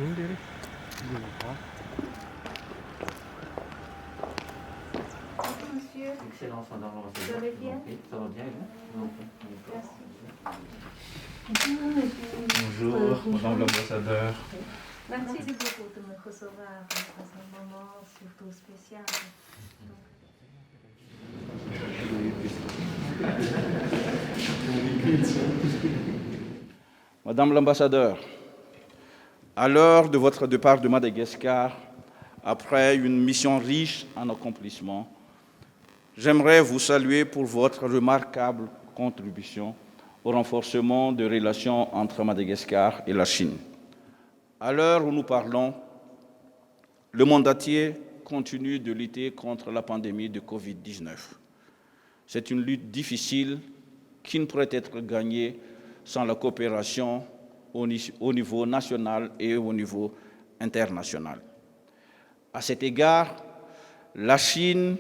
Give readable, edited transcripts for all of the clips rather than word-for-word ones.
Monsieur. Excellence, madame l'ambassadeur. Vous allez bien? Ça va bien, vous? Bonjour, madame l'ambassadeur. Merci beaucoup de me recevoir dans un moment surtout spécial. Madame l'ambassadeur, à l'heure de votre départ de Madagascar, après une mission riche en accomplissements, j'aimerais vous saluer pour votre remarquable contribution au renforcement des relations entre Madagascar et la Chine. À l'heure où nous parlons, le monde entier continue de lutter contre la pandémie de Covid-19. C'est une lutte difficile qui ne pourrait être gagnée sans la coopération au niveau national et au niveau international. À cet égard, la Chine,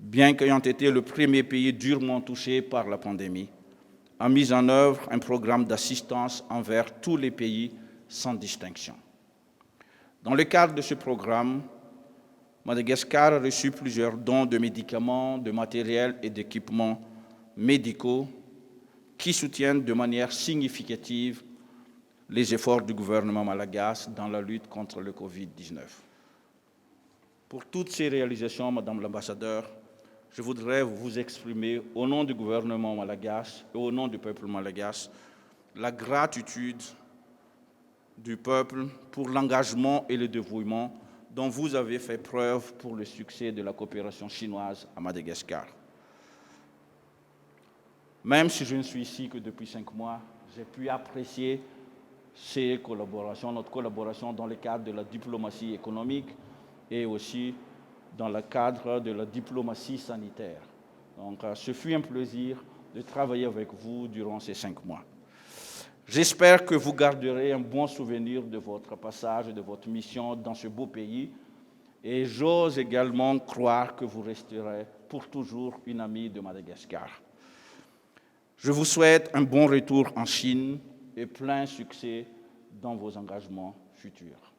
bien qu'ayant été le premier pays durement touché par la pandémie, a mis en œuvre un programme d'assistance envers tous les pays sans distinction. Dans le cadre de ce programme, Madagascar a reçu plusieurs dons de médicaments, de matériel et d'équipements médicaux qui soutiennent de manière significative les efforts du gouvernement malagasy dans la lutte contre le Covid-19. Pour toutes ces réalisations, Madame l'ambassadeur, je voudrais vous exprimer au nom du gouvernement malagasy et au nom du peuple malagasy la gratitude du peuple pour l'engagement et le dévouement dont vous avez fait preuve pour le succès de la coopération chinoise à Madagascar. Même si je ne suis ici que depuis 5 mois, j'ai pu apprécier ces collaborations, notre collaboration dans le cadre de la diplomatie économique et aussi dans le cadre de la diplomatie sanitaire. Donc, ce fut un plaisir de travailler avec vous durant ces 5 mois. J'espère que vous garderez un bon souvenir de votre passage et de votre mission dans ce beau pays. Et j'ose également croire que vous resterez pour toujours une amie de Madagascar. Je vous souhaite un bon retour en Chine et plein succès dans vos engagements futurs.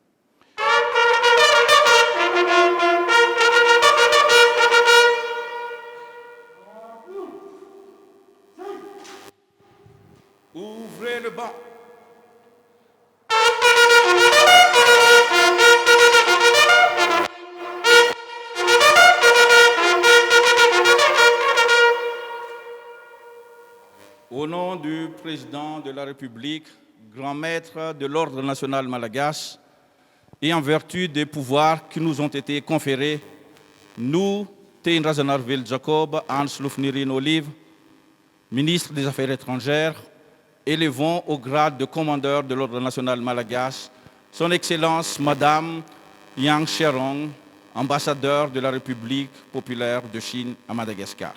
Ouvrez le banc. Au nom du président de la République, grand maître de l'Ordre national malagasy, et en vertu des pouvoirs qui nous ont été conférés, nous, Tein Razanarvel Jacob, Hans Lufnirin Olive, ministre des Affaires étrangères, élevons au grade de commandeur de l'Ordre national malagasy Son Excellence Madame Yang Sherong, ambassadeur de la République populaire de Chine à Madagascar.